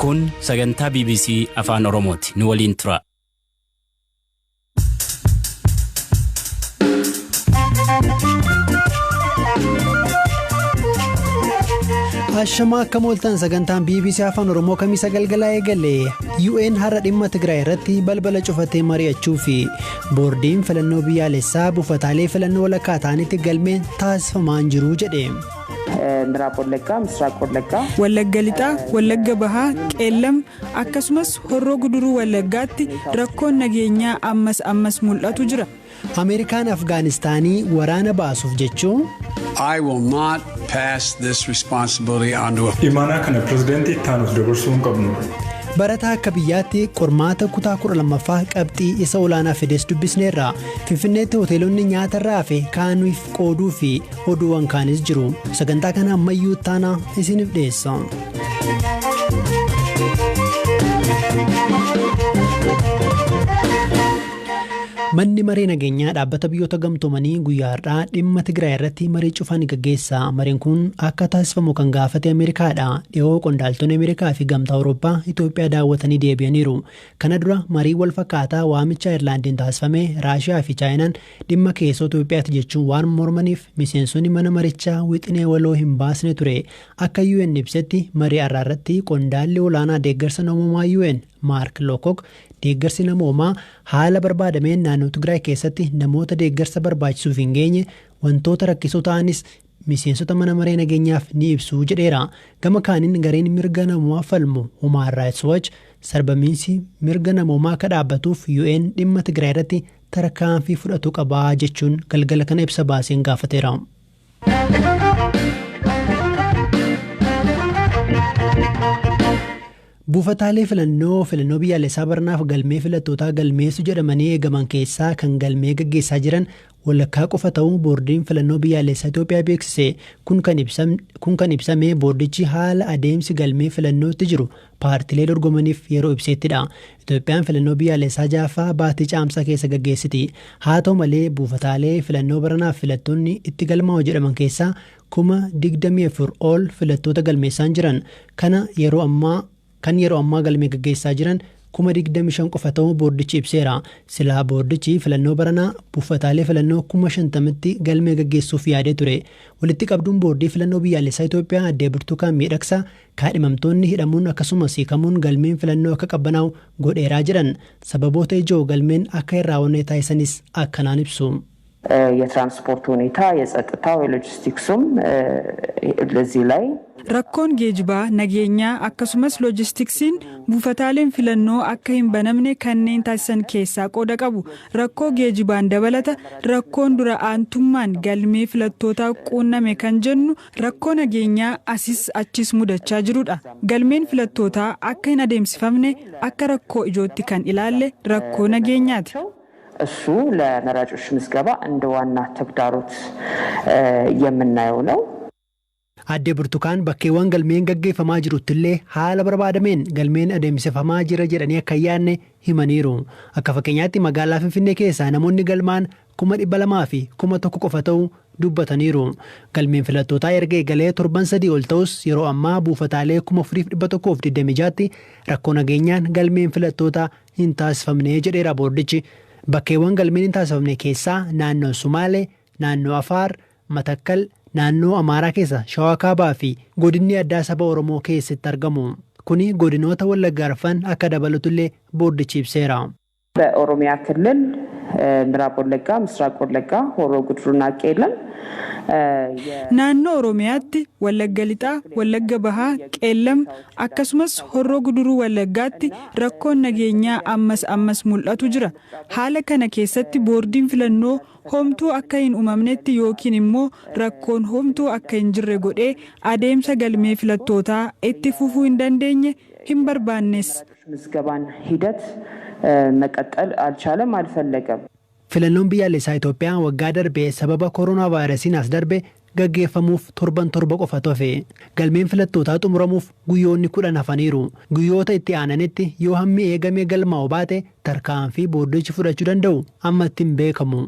Kun sagantaa BBC Afaan Oromooti. Nu waliin tura. Ashama akka mooltan sagantaan BBC Afaan Oromoo kamisa galgalaa eegale UN har'a dhimma Tigraay irratti balbala cufatee mari'achuu fi boordiin filannoo biyyaalessaa buufataalee filannoo walakkaa ta'anitti galmeen taasifamaa jiru jedhe. ምዕራብ ወለጋ ምስራቅ ወለጋ ወለጋ ሊጣ ወለጋ ባሃ ቄለም አከሱመስ ሆሮ ጉዱሩ ወለጋቲ ረኮን ነገኛ አመስ ሙልአቱ ጅራ አሜሪካን አፍጋኒስታኒ ወራነ ባሱፍ ጀቹ I will not pass this responsibility on to ኢማና ከነ ፕሬዝዳንት ኢታኖስ ደበርሱን ቀብኑ Barataa akka biyyaatti qormaata kutaa 12ffaa qabxii isa olaanaa fides dubbisneerra. Finfinneetti hoteelonni nyaata irraa fi kaanuuf qooduu fi oduuwwan kaanis jiru. Sagantaa kana ammayyuu taana isiniif dhiyeessa. Manni maree nageenyaa dhaabbata biyyoota gamtoomanii guyyaa har'aa dhimma Tigraay irratti marii cufaan gaggeessa. Mariin kun akka taasifamu kan gaafate Ameerikaadha. Dhiyoo qondaaltonni Ameerikaa fi gamtaa Awurooppaa Itoophiyaa daawwatanii deebi'aniiru. Kana dura marii wal fakkaataa waamicha Ayirlaandiin taasifame Raashiyaa fi Chaayinaan dhimma keessoo Itoophiyaatti jechuun waan mormaniif miseensonni mana marichaa wixinee waloo hin baasne ture. Akka UN ibsetti marii har'aa irratti qondaalli olaanaa deeggarsa namoomaa UN Mark Lowcock deeggarsi namoomaa haala barbaadameen naannoo Tigraay keessatti namoota deeggarsa barbaachisuuf hin geenye wantoota rakkisoo ta'anis miseensota mana maree nageenyaaf ni ibsu jedheera. Gama kaaniin gareen mirga namoomaa falmu Human Rights Watch sarbamiinsi mirga namoomaa akka dhaabbatuuf UN dhimma Tigraay irratti tarkaanfii fudhatu qabaa jechuun galgala kana ibsa baaseen gaafateera. Buufataalee filannoo biyyaalessaa barnaaf galmee filattootaa galmeessu jedhamanii eegaman keessaa kan galmee gaggeessaa jiran walakkaa qofa ta'uu boordiin filannoo biyyaalessaa Itoophiyaa beeksise. Kun kan ibsame boordichi haala adeemsi galmee filannootti jiru paartilee dorgomaniif yeroo ibseettidha. Itoophiyaan filannoo biyyaalessaa jaaffaa baatii caamsaa keessa gaggeessiti. Haa ta'u malee buufataalee filannoo baranaaf filattoonni itti galmaa'u jedhaman keessaa 24,000 ol filattoota galmeessaan jiran. Kan yeroo ammaa galmee gaggeessaa jiran 25,000 qofa ta'uu boordichi ibseera. Silaa boordichi filannoo baranaa buufataalee filannoo 50,000tti galmee gaggeessuuf yaadee ture. Walitti qabduun boordii filannoo biyyaalessaa Itoophiyaa addee Birtukaan Miidhagsaa kaadhimamtoonni hidhamuun akkasumas hiikamuun galmeen filannoo akka qabbanaa'u godheeraa jedhan. Sababoota ijoo galmeen akka irraa wannee taasisanis akkanaan ibsu. የትራንስፖርት ሁኔታ የጸጥታው የሎጂስቲክሱም ለዚህ ላይ rakkoon geejibaa nageenyaa akkasumas loojistiksiin buufataaleen filannoo akka hin banamne kanneen taasisan keessaa qooda qabu. Rakkoo geejibaan dabalata rakkoon dura aantummaan galmee filattootaa quunname kan jennu rakkoo nageenyaa asis achis mudachaa jirudha. Galmeen filattootaa akka hin adeemsifamne akka rakkoo ijootti kan ilaalle rakkoo nageenyaati. እሱ ለመራጮች ምዝገባ እንደ ዋና ተግዳሮት የምናየው ነው። Addee Burtukaan bakkeewwan galmeen gaggeeffamaa jiruttillee haala barbaadameen galmeen adeemsifamaa jira jedhanii akka yaadne himaniiru. Akka fakkeenyaatti magaalaa Finfinnee keessaa namoonni galmaan 200,000 fi 1,000 qofa ta'uu dubbataniiru. Galmeen filattootaa erga eegalee torban 3 ol ta'us yeroo ammaa buufataalee 4,126tti rakkoo nageenyaan galmeen filattootaa hin taasifamne jedheera boordichi. Bakkeewwan galmeen hin taasifamne keessaa naannoo Sumaalee, naannoo Afaar, Matakkal, naannoo Amaaraa keessa Shawaa Kaabaa fi godinni addaa saba Oromoo keessatti argamu. Kuni godinoota Wallaggaa Arfan akka dabalatullee boordichi ibseera. በኦሮሚያ ክልል ምዕራብ ወለጋ ምስራቅ ወለጋ ሆሮ ጉድሩና ቄለም naannoo Oromiyaatti Wallagga Lixaa, Wallagga Bahaa, Qeellam akkasumas Horroo Guduruu Wallaggaatti rakkoon nageenyaa ammas mul'atu jira. Haala kana keessatti boordiin filannoo homtuu akka hin uumamnetti yookiin immoo rakkoon homtuu akka hin jirre godhee adeemsa galmee filattootaa itti fufuu hin dandeenye hin barbaannes. ምዝገባን ሂደት መቀጠል አልቻለም አልፈለገም። Filannoon biyyaalessaa Itoophiyaa waggaa darbee sababa koronaa vaayirasiin as darbe gaggeeffamuuf torban qofa tofe. Galmeen filattootaa xumuramuuf guyyoonni 10 hafaniiru. Guyyoota itti aananitti yoo hammi eegamee galmaa'u baate tarkaanfii boordichi fudhachuu danda'u amma ittiin beekamu.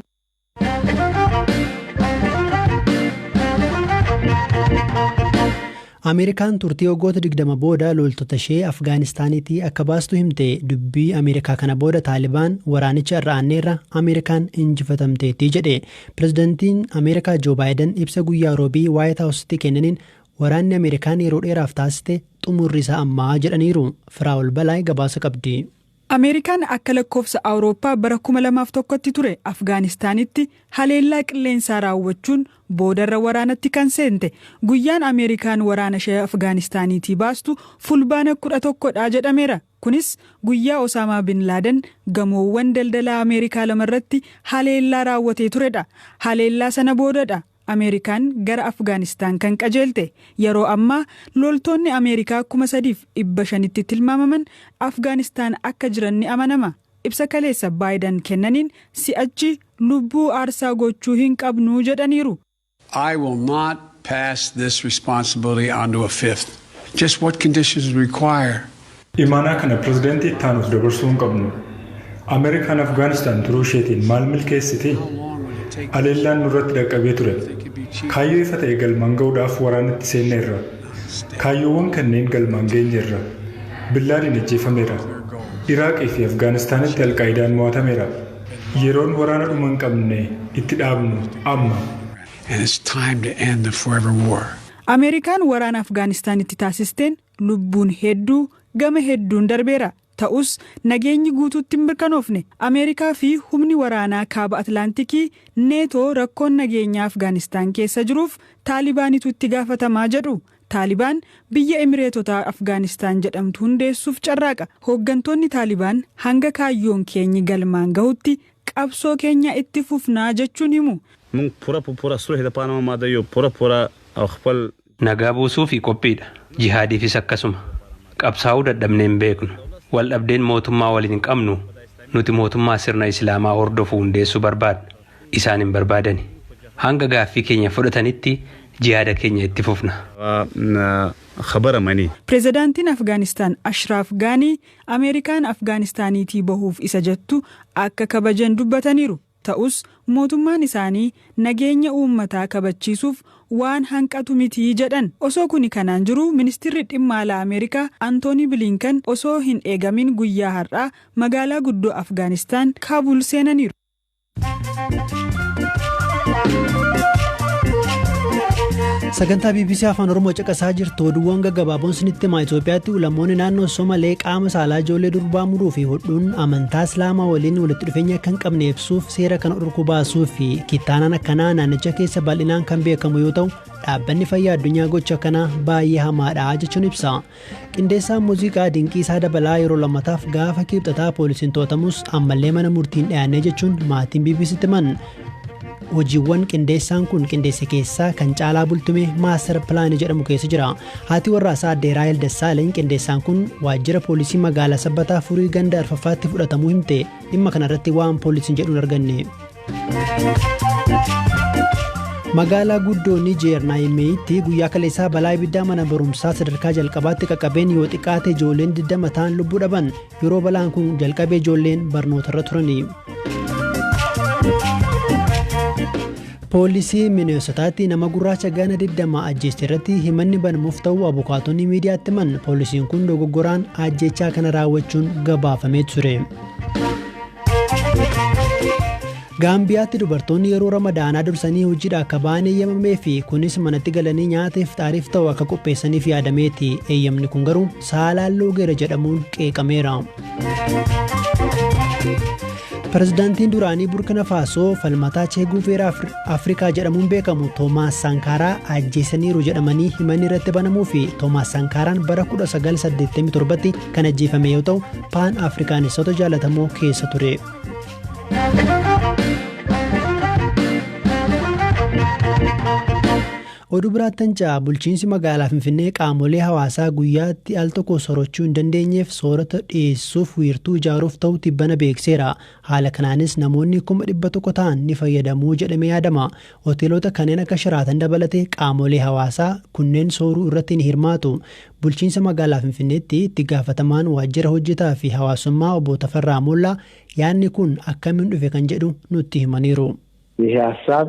Ameerikaan turtii waggoota 20 booda loltoota ishee Afgaanistaaniitii akka baastu himte. Dubbii Ameerikaa kana booda Taalibaan waraanicha irra aanneerra Ameerikaan injifatamteetti jedhe. Pirezidaantiin Ameerikaa Joo Baayiden ibsa guyyaa roobii Waayit Haawusitti kennaniin waraanni Ameerikaan yeroo dheeraaf taasiste xumurri isaa ammaa jedhaniiru. Firaa'ol Balaay gabaasa qabdi. Ameerikaan akka lakkoofsa Awurooppaa bara 2001tti ture Afgaanistaanitti haleellaa qilleensaa raawwachuun boodarra waraanatti kan seente. Guyyaan Ameerikaan waraana ishee Afgaanistaaniitii baastu fulbaana 11dha jedhameera. Kunis guyyaa Osaamaa bin Laaden gamoowwan daldalaa Ameerikaa lamarratti haleellaa raawwatee turedha. Haleellaa sana boodadha Ameerikaan gara Afgaanistaan kan qajeelte. Yeroo ammaa loltoonni Ameerikaa 3,500tti tilmaamaman Afgaanistaan akka jiran ni amanama. Ibsa kaleessa Baayiden kennaniin si'achi lubbuu aarsaa gochuu hin qabnu jedhaniiru. I will not pass this responsibility on to a fifth. Just what conditions require. Imaanaa kana pirezidaantii itti aanuuf dabarsuu hin qabnu. Ameerikaan Afgaanistaan turuu isheetiin maal milkeessiti? Haleellaan nurratti dhaqqabee ture. Kaayyoo ifa ta'e galmaan ga'uudhaaf waraanatti seenneerra. Kaayyoowwan kanneen galmaan geenyeerra. Billaadiin ajjeefameera. Iraaqii fi Afgaanistaanitti Alqaayidaan mo'atameera. Yeroon waraana dhuma hin qabne itti dhaabnu amma. And it's time to end the forever war. Ameerikaan waraana Afgaanistaanitti taasisteen lubbuun hedduu gama hedduun darbeera. Ta'us nageenyi guutuutti hin mirkanoofne. Ameerikaa fi humni waraanaa kaaba Atlaantikii neetoo rakkoon nageenyaa Afgaanistaan keessa jiruuf Taalibaanitu itti gaafatamaa jedhu. Taalibaan biyya Emireetotaa Afgaanistaan jedhamtu hundeessuuf carraaqa. Hooggantoonni Taalibaan hanga kaayyoon keenyi galmaan gahutti qabsoo keenya itti fufnaa jechuun himu. Nagaa buusuu fi qophiidha. Jihaadiifis akkasuma. Qabsaa'uu dadhabnee hin beeknu. Wal dhabdeen mootummaa waliin hin qabnu. Nuti mootummaa sirna Islaamaa hordofu hundeessuu barbaadna. Isaan hin barbaadani. Hanga gaaffii keenya fudhatanitti jihaada keenya itti fufna. Pirezidaantiin Afgaanistaan Ashraaf Gaanii Ameerikaan Afgaanistaaniitii bahuuf isa jettu akka kabajan dubbataniiru. Ta'us mootummaan isaanii nageenya uummataa kabachiisuuf waan hanqatu mitii jedhan. Osoo kuni kanaan jiru ministeerri dhimma alaa Ameerikaa Antoonii Bilinkan osoo hin eegamin guyyaa har'aa magaalaa guddoo Afgaanistaan Kaabul seenaniiru. Sagantaa BBC Afaan Oromoo caqasaa jirtu oduuwwan gaggabaaboon sinitti himaa. Itoophiyaatti ulamoonni naannoo Somalee qaama saalaa ijoollee durbaa muruu fi hodhuun amantaa Islaamaa waliin walitti dhufeenya kan qabne ibsuuf seera kana dhorkuu baasuu fi kittaanaan akkanaa naannicha keessa bal'inaan kan beekamu yoo ta'u dhaabbanni fayyaa addunyaa gocha kanaa baay'ee hamaadha jechuun ibsa. Qindeessaan muuziqaa Dinqiisaa Dabalaa yeroo lammataaf gaafa kibxataa poolisiin to'atamus ammallee mana murtiin dhiyaannee jechuun maatiin BBCtti himan. Hojiiwwan qindeessaan kun qindeesse keessaa kan caalaa bultume maaster pilaanii jedhamu keessa jira. Haati warraasaa Aadde Raahel Dassaaleny qindeessaan kun waajjira poolisii magaalaa Sabbataa Furii ganda Arfaffaatti fudhatamuu himte. Dhimma kanarratti waan poolisiin jedhu hin arganne. Magaalaa guddoo Niijeer Naayimeeyitti guyyaa kaleessaa balaa ibiddaa mana barumsaa sadarkaa jalqabaatti qaqqabeen yoo xiqqaate ijoolleen 20 ta'an lubbuu dhaban. Yeroo balaan kun jalqabee ijoolleen barnootarra turani. Poolisii Mineesotaatti nama gurraacha Gaana 20 ajjeeste irratti himanni banamuuf ta'uu abukaatonni miidiyaatti himan. Poolisiin kun dogoggoraan ajjechaa kana raawwachuun gabaafamee ture. Gaambiyaatti dubartoonni yeroo Ramadaanaa dursanii hojiidha akka ba'an eeyyamamee fi kunis manatti galanii nyaata iftaariif ta'u akka qopheessaniif yaadameeti. Eeyyamni kun garuu saalaan loogeera jedhamuun qeeqameera. Pirezidaantiin duraanii Burkina Faasoo falmataa Cheeguveeraa Afrikaa jedhamuun beekamu Toomaas Sankaaraa ajjeesaniiru jedhamanii himanni irratti banamuu fi Toomaas Sankaaraan bara 1987tti kan ajjeefame yoo ta'u paan Afrikaanistoota jaalatamoo keessa ture. Oduu biraattan ja'a bulchiinsi magaalaa Finfinnee qaamolee hawaasaa guyyaatti al tokko soorachuu hin dandeenyeef soorata dhiyeessuuf wiirtuu ijaaruuf ta'u tibbana beekseera. Haala kanaanis namoonni 100,000 ta'an ni fayyadamuu jedhamee yaadama. Hoteelota kanneen akka Shiraatan dabalatee qaamolee hawaasaa kunneen sooruu irratti ni hirmaatu. Bulchiinsa magaalaa Finfinneetti itti gaafatamaan waajjira hojjetaa fi hawaasummaa obbo Tafarraa Mollaa yaadni kun akkamiin dhufe kan jedhu nutti himaniiru. ይሄ ሐሳብ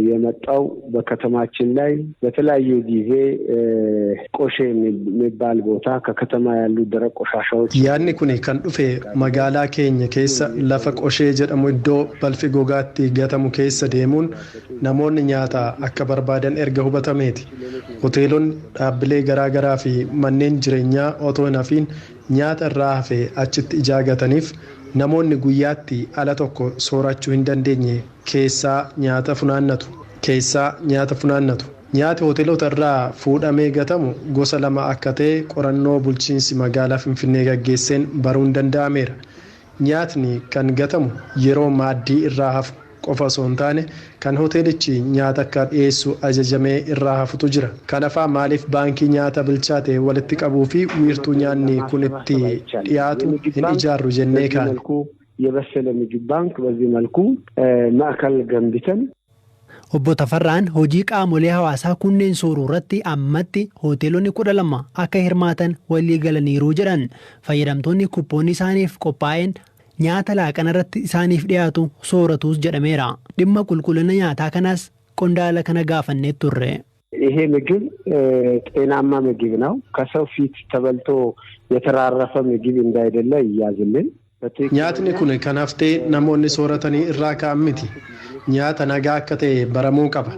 የመጣው በከተማችን ላይ በተለያዩ ጊዜ ቆሼ የሚባል ቦታ ከከተማ ያሉ ደረቅ ቆሻሻዎች ያኒ ኩኒ kan dhufe magaalaa keenya keessa lafa qoshee jedhamu iddoo balfi gogaatti gatamu keessa deemuun namoonni nyaata akka barbaadan erga hubatameeti. Hoteelonni dhaabbilee garaagaraa fi manneen jireenyaa otoo hin hafiin nyaata irraa hafe achitti ijaagataniif namoonni guyyaatti ala tokko soorachuu hin dandeenye keessaa nyaata funaannatu. Nyaati hoteelota irraa fuudhamee gatamu gosa lama akka ta'e qorannoo bulchiinsi magaalaa Finfinnee gaggeesseen baruun danda'ameera. Nyaatni kan gatamu yeroo maaddii irraa hafu qofa osoo hin taane kan hoteelichi nyaata akka dhiyeessu ajajamee irraa hafutu jira. Kanaafaa maaliif baankii nyaata bilchaate walitti qabuu fi wiirtuu nyaanni kun itti dhiyaatu hin ijaarru jennee kaane. የበሰለ ምግብ ባንክ በዚህ መልኩ ማዕከል ገንብተን Obbo Tafarraan hojii qaamolee hawaasaa kunneen sooruu irratti ammatti hoteelonni 12 akka hirmaatan walii galaniiru jedhan. Fayyadamtoonni kuppoonni isaaniif qophaa'een nyaata laaqana irratti isaaniif dhiyaatu sooratus jedhameera. Dhimma qulqullina nyaataa kanas qondaala kana gaafannee turre. ይሄ ምግብ ጤናማ ምግብ ነው። ከሰው ፊት ተበልቶ የተራረፈ ምግብ እንዳይደለ ይያዝልን። Nyaatni kun kan haftee namoonni sooratanii irraa ka'an miti. Nyaata nagaa akka ta'e baramuu qaba.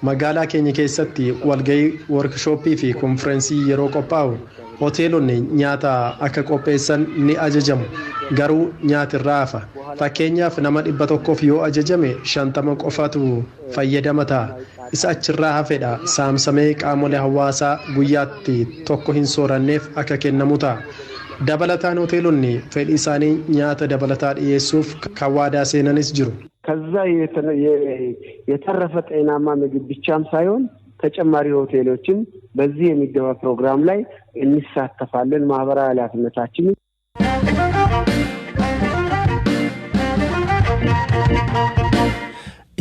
Magaalaa keenya keessatti walgahii workshooppii fi konferensii yeroo qophaa'u hoteelonni nyaata akka qopheessan ni ajajamu. Garuu nyaati irraa hafa. Fakkeenyaaf nama 100 yoo ajajame 50 qofatu fayyadama ta'a. Isa achirraa hafedha saamsamee qaamolee hawaasaa guyyaatti tokko hin sooranneef akka kennamu ta'a. Dabalataan hoteelonni fedhii isaanii nyaata dabalataa dhiyeessuuf kan waadaa seenanis jiru. ከዛ የተረፈ ጤናማ ምግብ ብቻም ሳይሆን ተጨማሪ ሆቴሎችን በዚህ የሚገባ ፕሮግራም ላይ እንሳተፋለን። ማህበራዊ ኃላፊነታችን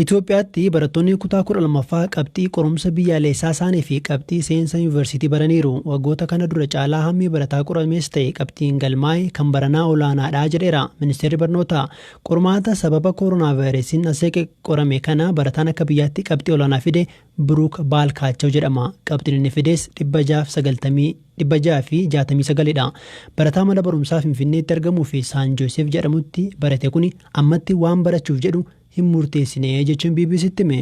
Itoophiyaatti barattoonni kutaa 12ffaa qabxii qorumsa biyyaalessaa isaanii fi qabxii seensa yuunivarsiitii baraniiru. Waggoota kana dura caalaa hammi barataa qoramees ta'e qabxiin galmaa'e kan baranaa olaanaadha jedheera ministeerri barnootaa. Qormaata sababa kooroonaa vaayirasiin asee qorame kana barataan akka biyyaatti qabxii olaanaa fide Biruuk Baalkaachaw jedhama. Qabxiin inni fides 669dha. Barataa mana barumsaa Finfinneetti argamuu fi Saan Joosef jedhamutti barate kuni ammatti waan barachuuf jedhu hin murteessine jechuun BBCtti hime.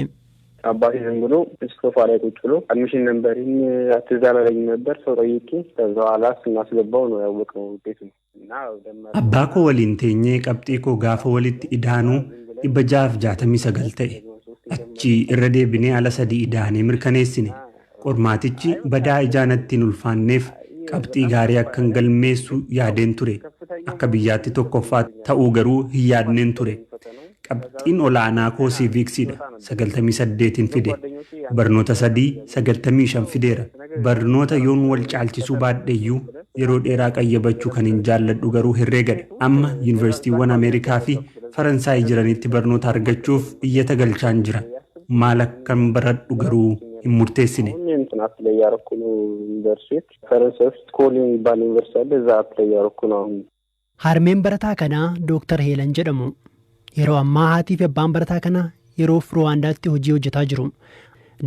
አባቴ ዝም ብሎ ሶፋ ላይ ቁጭ ብሎ አድሚሽን ነምበሪን አትዛመረኝ ነበር ሰው ጠይቄ ከዛ በኋላ ስናስገባው ነው ያወቀው ውጤቱ እና abbaa koo waliin teenyee qabxii koo gaafa walitti idaanuu 669 ta'e achi irra deebinee ala 3 idaanee mirkaneessine qormaatichi badaa ijaanatti hin ulfaanneef qabxii gaarii akkan galmeessu yaadeen ture akka biyyaatti tokkoffaa ta'uu garuu hin yaadneen ture. Qabxiin olaanaa koo siiviksiidha 98 fide barnoota 3 95 fideera. Barnoota yoon wal caalchisuu baadheeyyuu yeroo dheeraa qayyabachuu kan hin jaalladhu garuu herreegadha. Amma yuunivarsiitiiwwan Ameerikaa fi Faransaay jiranitti barnoota argachuuf iyyata galchaan jira. Maal akkan baradhu garuu hin murteessine. Harmeen barataa kanaa Dooktar Heelan jedhamu. Yeroo ammaa haatii fi abbaan barataa kana yeroo Ruwaandaatti hojii hojjetaa jiru.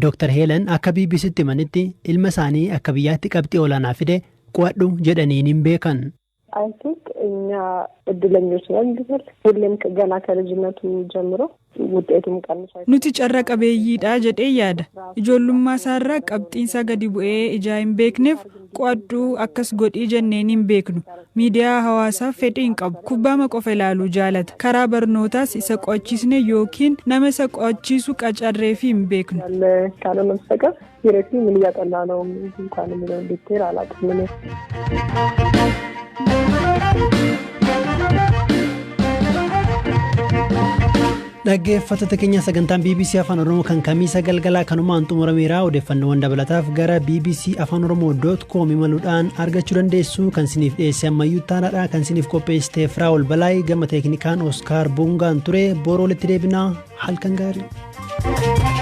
Dooktar Heelan akka BBCtti himanitti ilma isaanii akka biyyaatti qabxii olaanaa fide qo'adhu jedhaniin hin beekan. I think እኛ እድለኞች ነን ቢባል ሁሌም ገና ከልጅነቱ ጀምሮ ውጤቱም ቀንሷል nuti carra qabeeyyiidha jedhee yaada ijoollummaa isaarraa qabxiinsa gadi bu'ee ijaa hin beekneef qo'adhu akkas godhii jenneen hin beeknu miidiyaa hawaasaa fedhii hin qabu kubbaama qofa ilaaluu jaalata karaa barnootaas isa qo'achiisne yookiin nama isa qo'achiisu qacarreefi hin beeknu ካልሆነ በስተቀር ዲሬክትሊ ምን እያጠና ነው እንኳን የሚለው ዲቴል አላውቅም Dhaggeeffattoota keenya sagantaan BBC Afaan Oromoo kan kamiisa galgalaa kanumaan xumurameera. Odeeffannoowwan dabalataaf gara bbcafaanoroomoo.com imaluudhaan argachuu dandeessu. Kan isiniif dhiyeesse ammayyuu taanaadha. Kan isiniif qopheessite Firaa'ol Balaay gama teeknikaan Oskaar Bungaan ture. Boru walitti deebinaa halkan gaarii.